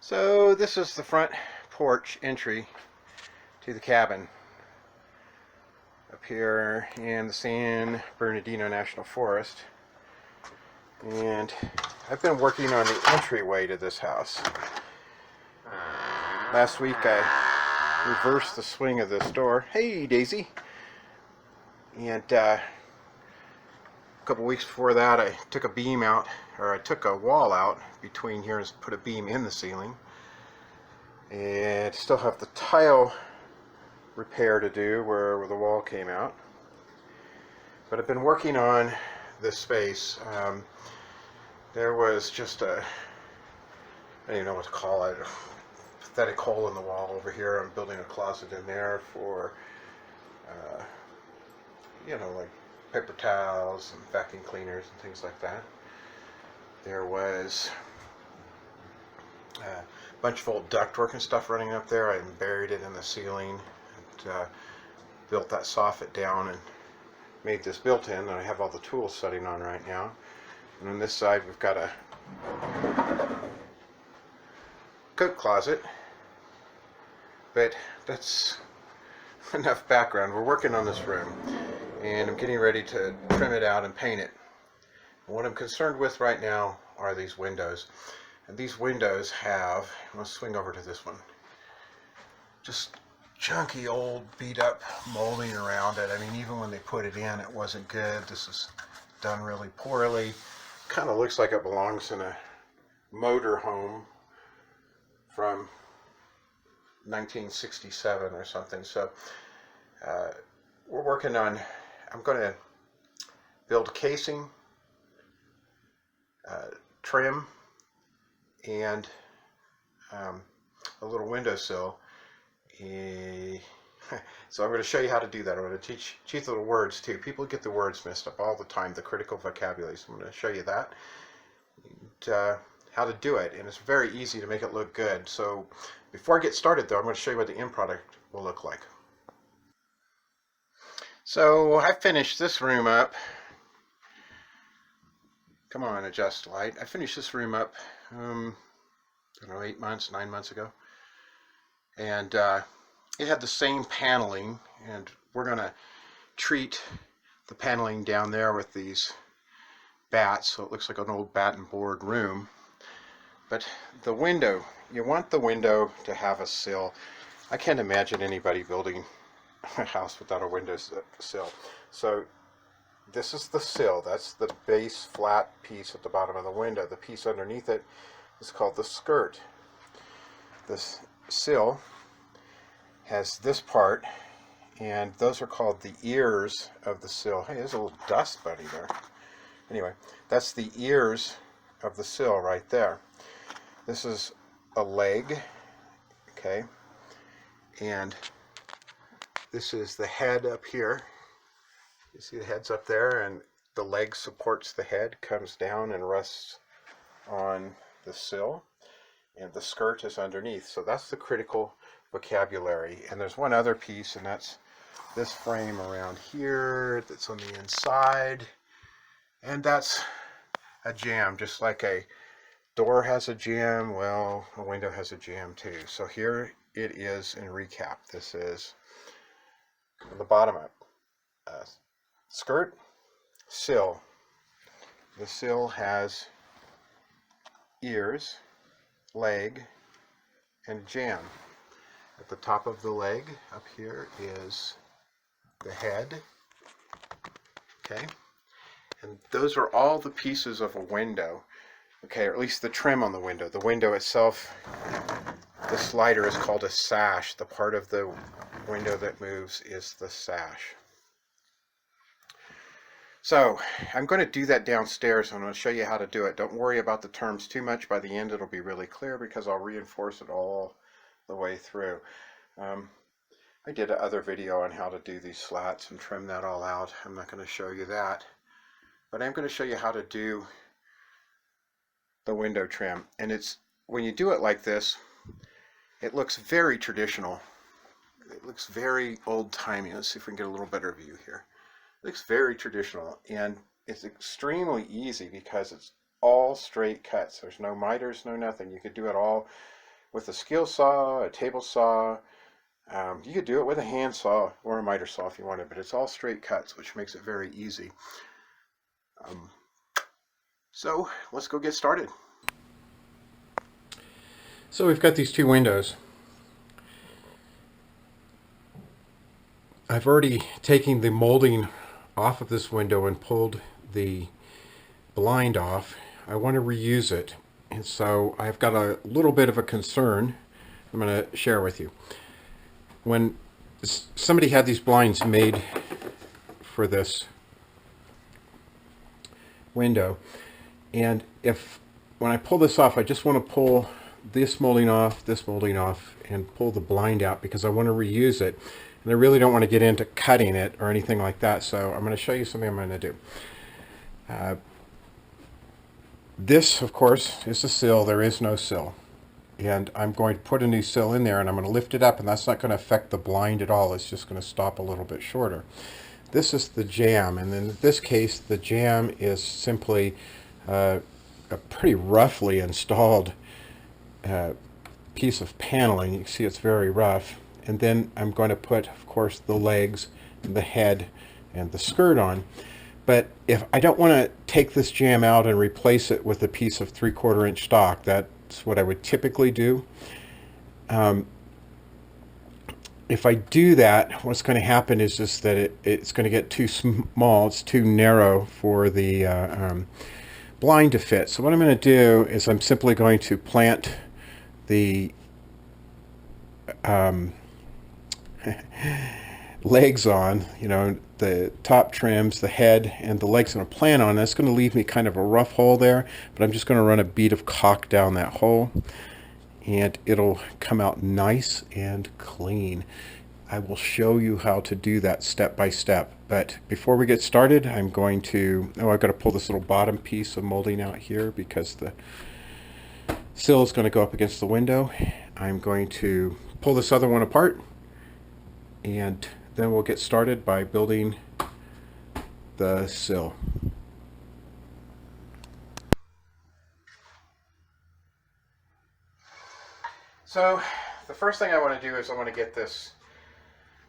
So this is the front porch entry to the cabin up here in the San Bernardino National Forest. And I've been working on the entryway to this house. Last week I reversed the swing of this door. Hey, Daisy. And a couple weeks before that I took a beam out, or I took a wall out between here and put a beam in the ceiling. And still have the tile repair to do where the wall came out. But I've been working on this space. There was just I don't even know what to call it, a pathetic hole in the wall over here. I'm building a closet in there for, like paper towels and vacuum cleaners and things like that. There was a bunch of old ductwork and stuff running up there. I buried it in the ceiling and built that soffit down and made this built-in, and I have all the tools sitting on right now. And on this side we've got a coat closet, but that's enough background. We're working on this room and I'm getting ready to trim it out and paint it. And what I'm concerned with right now are these windows. And these windows have, let's swing over to this one, just junky old beat up molding around it. I mean, even when they put it in, it wasn't good. This is done really poorly. Kind of looks like it belongs in a motor home from 1967 or something. So we're working on, I'm going to build casing, trim, and a little windowsill. So I'm going to show you how to do that. I'm going to teach you the words too. People get the words messed up all the time, the critical vocabulary. So I'm going to show you that and how to do it. And it's very easy to make it look good. So before I get started though, I'm going to show you what the end product will look like. So I finished this room up. Come on, adjust light. I finished this room up, I don't know, 8 months, 9 months ago. And it had the same paneling, and we're going to treat the paneling down there with these bats, so it looks like an old bat and board room. But the window, you want the window to have a sill. I can't imagine anybody building a house without a window sill. So this is the sill. That's the base flat piece at the bottom of the window. The piece underneath it is called the skirt. This sill has this part, and those are called the ears of the sill. Hey, there's a little dust bunny there. Anyway, that's the ears of the sill right there. This is a leg, okay, and this is the head up here. You see the head's up there, and the leg supports the head, comes down and rests on the sill, and the skirt is underneath. So that's the critical vocabulary. And there's one other piece, and that's this frame around here that's on the inside, and that's a jamb. Just like a door has a jamb, well, a window has a jamb too. So here it is in recap. This is the bottom up. Skirt, sill. The sill has ears, leg, and jamb. At the top of the leg up here is the head, okay, and those are all the pieces of a window, okay, or at least the trim on the window. The window itself, the slider is called a sash. The part of the window that moves is the sash. So I'm going to do that downstairs. I'm going to show you how to do it. Don't worry about the terms too much. By the end it'll be really clear because I'll reinforce it all the way through. I did another video on how to do these slats and trim that all out. I'm not going to show you that, but I'm going to show you how to do the window trim. And it's, when you do it like this, it looks very traditional. It looks very old-timey. Let's see if we can get a little better view here. It looks very traditional, and it's extremely easy because it's all straight cuts. There's no miters, no nothing. You could do it all with a skill saw, a table saw. You could do it with a hand saw or a miter saw if you wanted, but it's all straight cuts, which makes it very easy. So let's go get started. So we've got these two windows. I've already taken the molding off of this window and pulled the blind off. I want to reuse it, and so I've got a little bit of a concern I'm going to share with you. When somebody had these blinds made for this window, and when I pull this off, I just want to pull this molding off, and pull the blind out because I want to reuse it. And I really don't want to get into cutting it or anything like that. So I'm going to show you something I'm going to do. This, of course, is the sill. There is no sill. And I'm going to put a new sill in there, and I'm going to lift it up, and that's not going to affect the blind at all. It's just going to stop a little bit shorter. This is the jamb, and in this case, the jamb is simply a pretty roughly installed piece of paneling. You can see it's very rough. And then I'm going to put, of course, the legs, the head, and the skirt on. But if I don't want to take this jamb out and replace it with a piece of 3/4 inch stock, that's what I would typically do. If I do that, what's going to happen is just that it's going to get too small. It's too narrow for the blind to fit. So what I'm going to do is I'm simply going to plant the legs on, the top trims, the head, and the legs going to plant on. That's going to leave me kind of a rough hole there, but I'm just going to run a bead of caulk down that hole, and it'll come out nice and clean. I will show you how to do that step by step, but before we get started, I'm going to, I've got to pull this little bottom piece of molding out here because the sill is going to go up against the window. I'm going to pull this other one apart, and then we'll get started by building the sill. So the first thing I want to do is I want to get this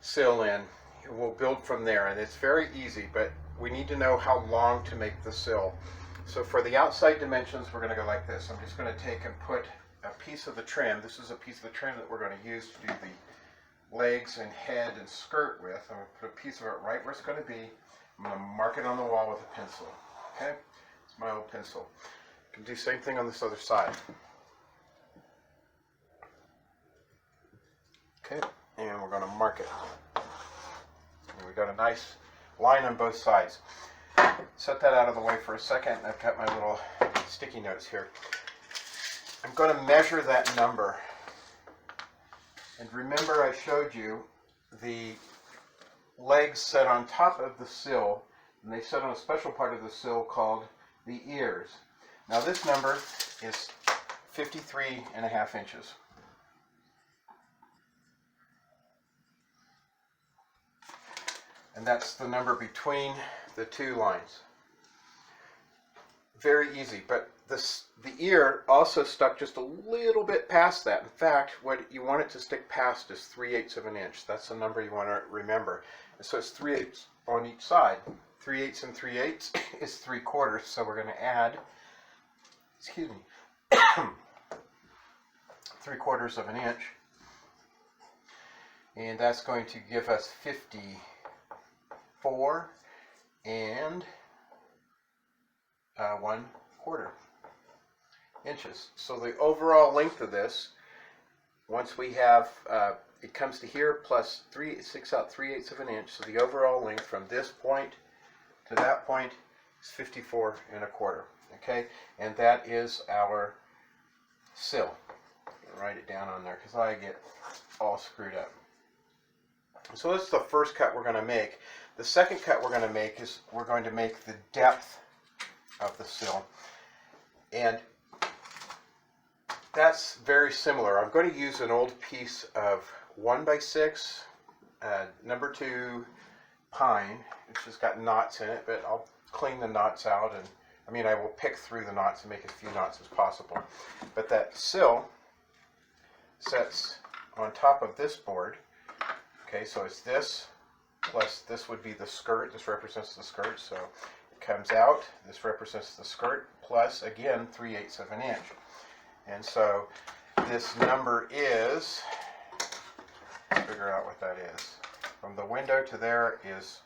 sill in. We'll build from there, and it's very easy, but we need to know how long to make the sill. So for the outside dimensions, we're going to go like this. I'm just going to take and put a piece of the trim. This is a piece of the trim that we're going to use to do the legs and head and skirt with. I'm going to put a piece of it right where it's going to be. I'm going to mark it on the wall with a pencil. Okay? It's my old pencil. I can do the same thing on this other side. Okay, and we're going to mark it. And we've got a nice line on both sides. Set that out of the way for a second. I've got my little sticky notes here. I'm going to measure that number. And remember, I showed you the legs set on top of the sill, and they set on a special part of the sill called the ears. Now this number is 53.5 inches. And that's the number between the two lines. Very easy, but the ear also stuck just a little bit past that. In fact, what you want it to stick past is 3/8 of an inch. That's the number you want to remember. And so it's 3/8 on each side. 3/8 and 3/8 is 3/4. So we're going to add, 3/4 of an inch. And that's going to give us 54 and 1/4 inches. So the overall length of this, once we have, it comes to here plus 3/8 of an inch. So the overall length from this point to that point is 54 1/4. Okay, and that is our sill. I'll write it down on there because I get all screwed up. So this is the first cut we're going to make. The second cut we're going to make is we're going to make the depth of the sill. And that's very similar. I'm going to use an old piece of 1x6 number 2 pine. It's just got knots in it, but I'll clean the knots out, and I will pick through the knots and make as few knots as possible. But that sill sets on top of this board. Okay, so it's this plus this would be the skirt. This represents the skirt, so it comes out. This represents the skirt plus, again, 3/8 of an inch. And so this number is, let's figure out what that is. From the window to there is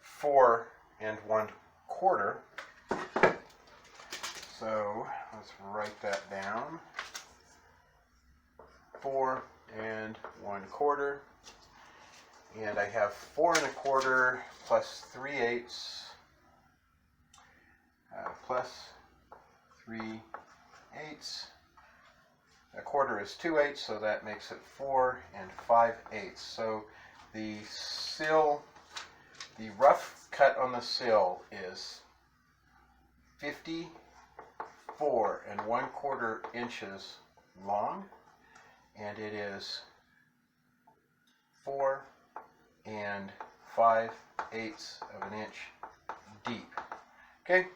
4 1/4. So let's write that down. 4 1/4. And I have 4 1/4 plus 3/8 plus 3/8. A quarter is 2/8, so that makes it 4 5/8. So the sill, the rough cut on the sill is 54 1/4 inches long, and it is 4 5/8 of an inch deep. Okay,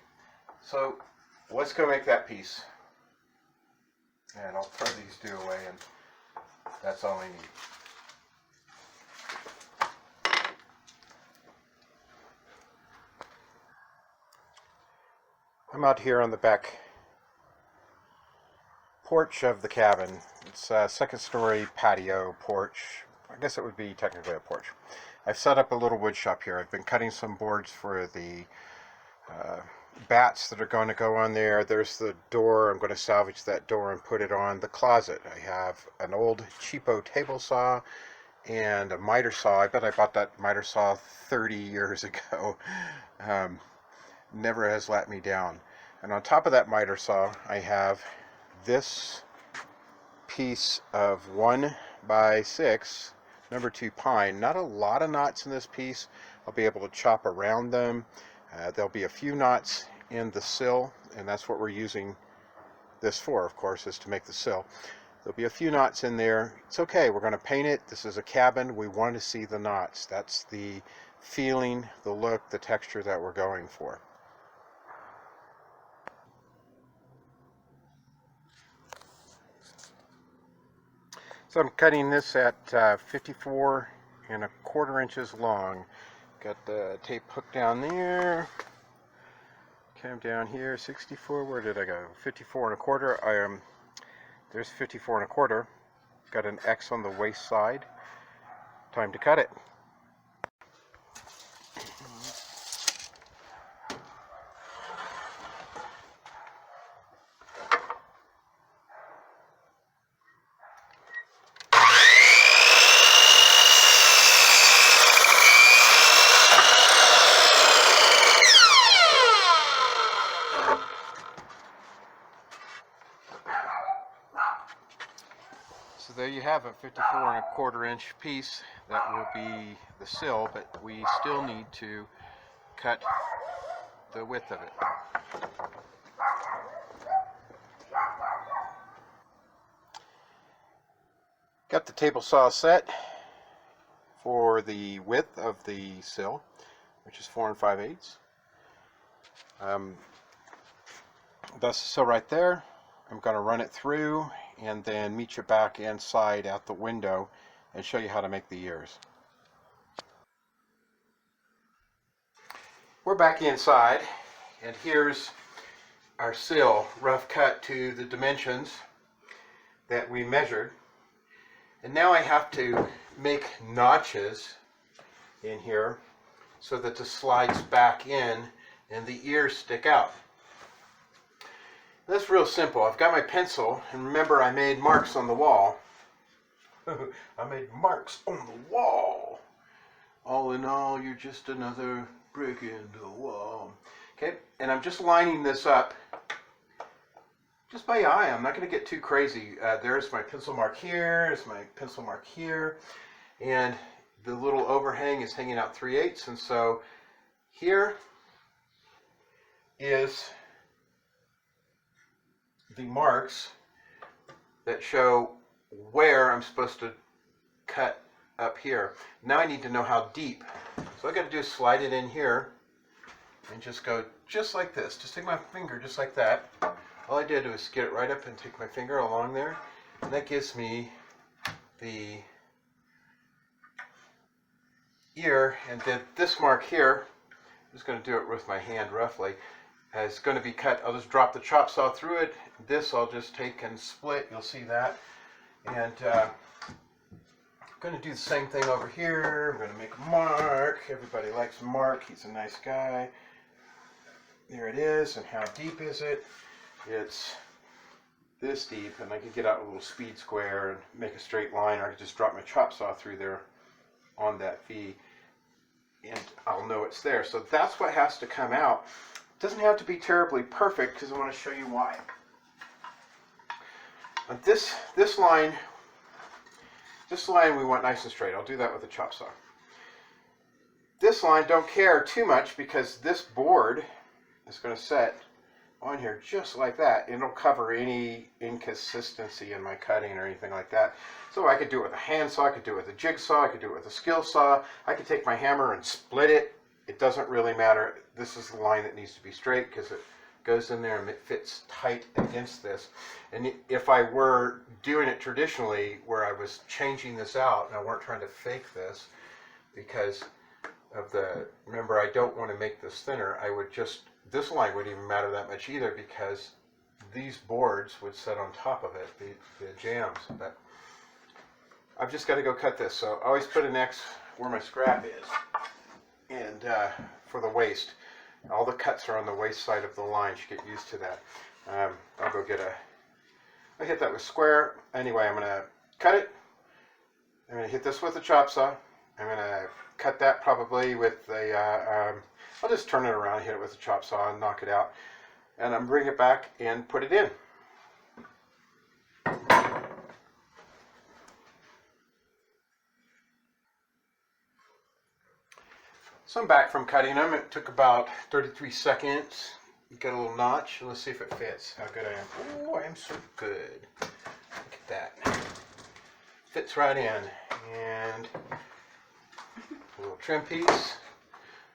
so let's go make that piece. And I'll throw these two away, and that's all I need. I'm out here on the back porch of the cabin. It's a second-story patio porch. I guess it would be technically a porch. I've set up a little wood shop here. I've been cutting some boards for the bats that are going to go on there. There's the door. I'm going to salvage that door and put it on the closet. I have an old cheapo table saw and a miter saw. I bet I bought that miter saw 30 years ago. Never has let me down. And on top of that miter saw, I have this piece of 1x6 number 2 pine. Not a lot of knots in this piece. I'll be able to chop around them. There'll be a few knots in the sill, and that's what we're using this for, of course, is to make the sill. There'll be a few knots in there. It's okay. We're going to paint it. This is a cabin. We want to see the knots. That's the feeling, the look, the texture that we're going for. So I'm cutting this at 54 1/4 inches long. Got the tape hooked down there. Came down here, 64. Where did I go? 54 1/4. There's 54 1/4. Got an X on the waist side. Time to cut it. So there you have a 54 1/4 inch piece. That will be the sill, but we still need to cut the width of it. Got the table saw set for the width of the sill, which is 4 5/8. That's the sill right there. I'm going to run it through and then meet you back inside out the window and show you how to make the ears. We're back inside, and here's our sill, rough cut to the dimensions that we measured. And now I have to make notches in here so that this slides back in and the ears stick out. That's real simple. I've got my pencil, and remember I made marks on the wall. I made marks on the wall. All in all, you're just another brick in the wall. Okay, and I'm just lining this up just by eye. I'm not going to get too crazy. There's my pencil mark here, there's my pencil mark here, and the little overhang is hanging out 3/8, and so here is the marks that show where I'm supposed to cut up here. Now I need to know how deep. So all I got to do is slide it in here and just go just like this. Just take my finger just like that. All I did was get it right up and take my finger along there And that gives me the ear, and then this mark here, I'm just going to do it with my hand roughly, is going to be cut. I'll just drop the chop saw through it. This I'll just take and split. You'll see that. And I'm going to do the same thing over here. I'm going to make a mark. Everybody likes Mark. He's a nice guy. There it is. And how deep is it? It's this deep, and I could get out a little speed square and make a straight line, or I could just drop my chop saw through there on that V, and I'll know it's there. So that's what has to come out. It doesn't have to be terribly perfect, because I want to show you why. But this line we want nice and straight. I'll do that with a chop saw. This line, don't care too much, because this board is going to set on here just like that. It'll cover any inconsistency in my cutting or anything like that. So I could do it with a handsaw, I could do it with a jigsaw, I could do it with a skill saw, I could take my hammer and split it. It doesn't really matter. This is the line that needs to be straight because it goes in there and it fits tight against this. And if I were doing it traditionally, where I was changing this out and I weren't trying to fake this, because of the, remember, I don't want to make this thinner, I would just, this line wouldn't even matter that much either, because these boards would set on top of it, the jambs. But I've just got to go cut this. So I always put an X where my scrap is, and for the waist. All the cuts are on the waist side of the line. You get used to that. I'll go get I hit that with square. Anyway, I'm going to cut it. I'm going to hit this with a chop saw. I'm going to cut that probably with a, I'll just turn it around, hit it with a chop saw and knock it out. And I'm bring it back and put it in. So I'm back from cutting them. It took about 33 seconds. You got a little notch. Let's see if it fits. How good I am. Oh, I am so good. Look at that. Fits right in. And a little trim piece.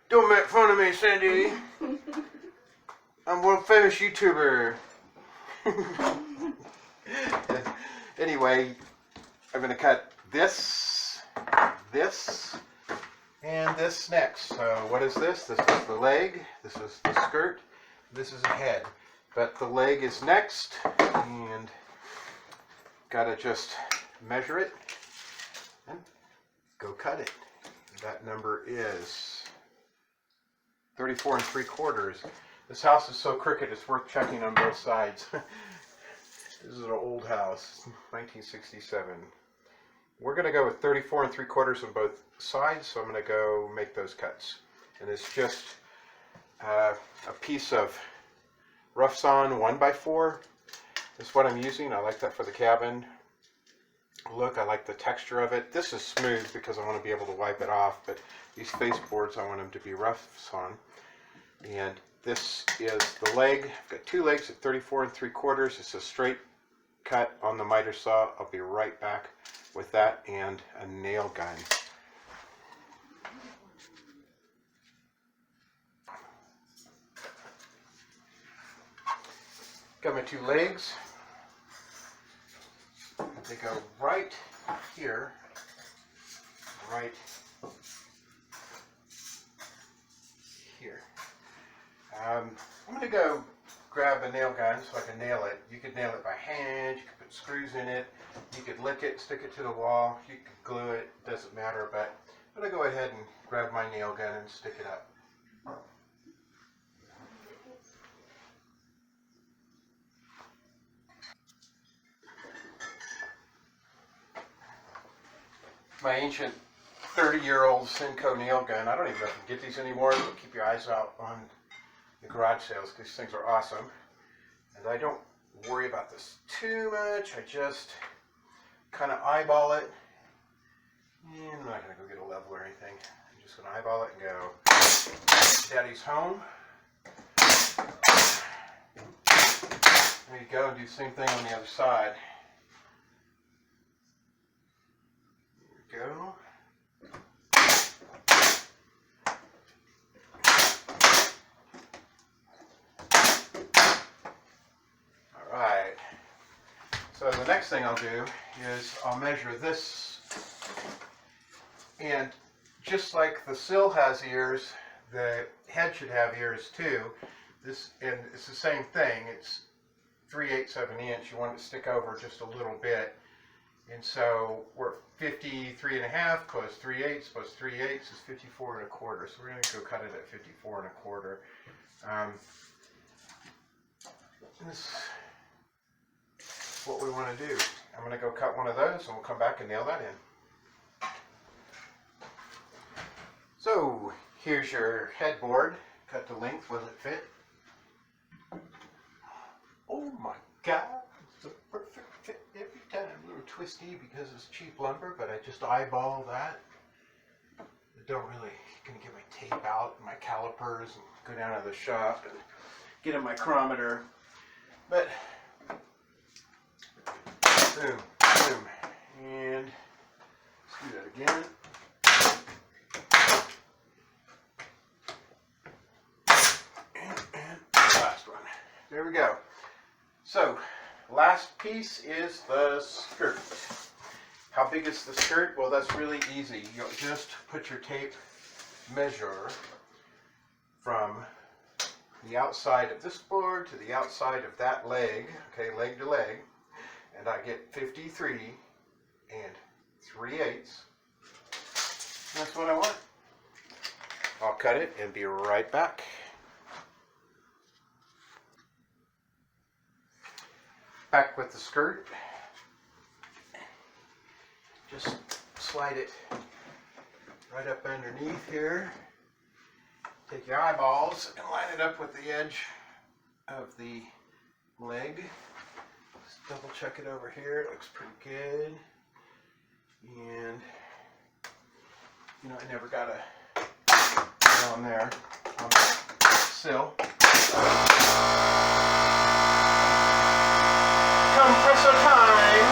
Don't make fun of me, Cindy. I'm a world famous YouTuber. Anyway, I'm going to cut this, and this next. So what is this? This is the leg, this is the skirt, this is a head. But the leg is next, and gotta just measure it and go cut it. That number is 34 3/4. This house is so crooked, it's worth checking on both sides. This is an old house, 1967. We're going to go with 34 3/4 on both sides, so I'm going to go make those cuts. And it's just a piece of rough sawn 1x4. That's what I'm using. I like that for the cabin. Look, I like the texture of it. This is smooth because I want to be able to wipe it off, but these face boards, I want them to be rough sawn. And this is the leg. I've got two legs at 34 3/4. It's a straight cut on the miter saw. I'll be right back with that and a nail gun. Got my two legs. They go right here, right here. I'm going to go grab a nail gun so I can nail it. You could nail it by hand, you could put screws in it, you could lick it, stick it to the wall, you could glue it, doesn't matter, but I'm going to go ahead and grab my nail gun and stick it up. My ancient 30-year-old Senko nail gun. I don't even know if you can get these anymore, but keep your eyes out on the garage sales. These things are awesome. And I don't worry about this too much. I just kind of eyeball it. And I'm not going to go get a level or anything. I'm just going to eyeball it and go, Daddy's home. There you go. And do the same thing on the other side. There we go. So the next thing I'll do is I'll measure this, and just like the sill has ears, the head should have ears too. And it's the same thing. It's 3/8 of an inch. You want it to stick over just a little bit. And so we're 53.5 plus 3/8 plus 3/8 is 54 1/4. So we're going to go cut it at 54 1/4. This is what we want to do. I'm going to go cut one of those and we'll come back and nail that in. So here's your headboard. Cut the length. Will it fit? Oh my God. It's a perfect fit every time. A little twisty because it's cheap lumber, but I just eyeball that. I don't really gonna get my tape out and my calipers and go down to the shop and get a micrometer. But boom, boom, and let's do that again. And last one. There we go. So, last piece is the skirt. How big is the skirt? Well, that's really easy. You'll just put your tape measure from the outside of this board to the outside of that leg, okay, leg to leg, and I get 53 3/8. That's what I want. I'll cut it and be right back. Back with the skirt. Just slide it right up underneath here. Take your eyeballs and line it up with the edge of the leg. Just double check it over here. It looks pretty good. And you know, I never got a on there on the sill. Compressor time.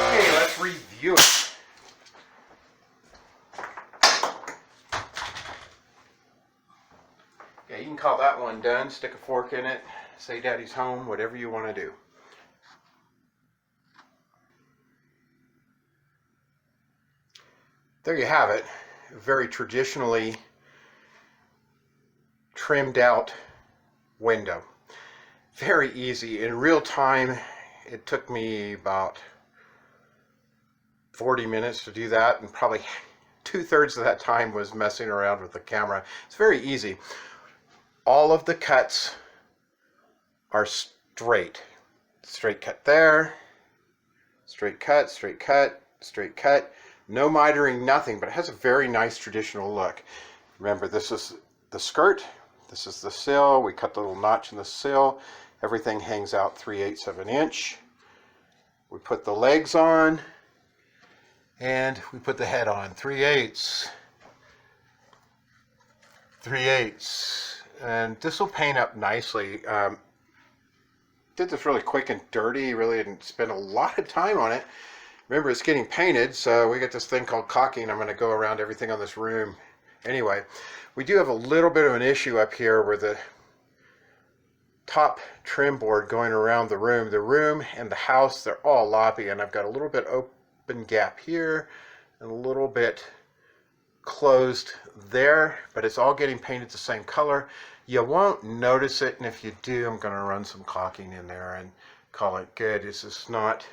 Okay, let's review it. Yeah, you can call that one done. Stick a fork in it. Say Daddy's home, whatever you want to do. There you have it. A very traditionally trimmed out window. Very easy. In real time, it took me about 40 minutes to do that, and probably 2/3 of that time was messing around with the camera. It's very easy. All of the cuts are straight. Straight cut there, straight cut, straight cut, straight cut. No mitering, nothing, but it has a very nice traditional look. Remember, this is the skirt, this is the sill. We cut the little notch in the sill. Everything hangs out 3/8 of an inch. We put the legs on, and we put the head on 3/8, 3/8, and this will paint up nicely. Did this really quick and dirty. Really didn't spend a lot of time on it. Remember, it's getting painted, so we got this thing called caulking. I'm going to go around everything on this room. Anyway, we do have a little bit of an issue up here where the top trim board going around the room and the house, they're all loppy, and I've got a little bit open gap here and a little bit closed there, but it's all getting painted the same color. You won't notice it, and if you do, I'm going to run some caulking in there and call it good. It's just not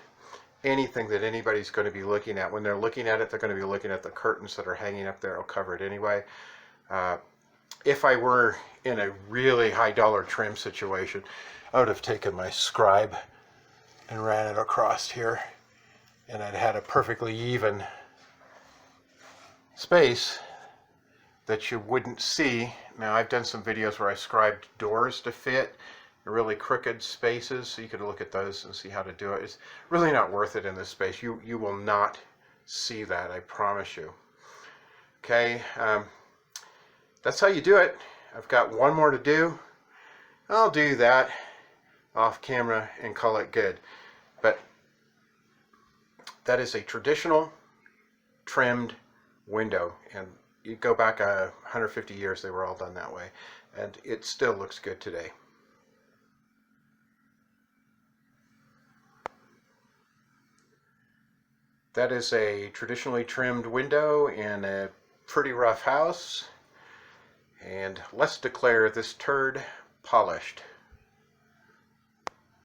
anything that anybody's going to be looking at. When they're looking at it, they're going to be looking at the curtains that are hanging up there. I'll cover it anyway. If I were in a really high dollar trim situation, I would have taken my scribe and ran it across here, and I'd had a perfectly even space that you wouldn't see. Now, I've done some videos where I scribed doors to fit really crooked spaces, so you could look at those and see how to do it. It's really not worth it in this space. You will not see that, I promise you. Okay, that's how you do it. I've got one more to do. I'll do that. off camera and call it good. But that is a traditional trimmed window, and you go back 150 years, they were all done that way, and it still looks good today. That is a traditionally trimmed window in a pretty rough house, and let's declare this turd polished.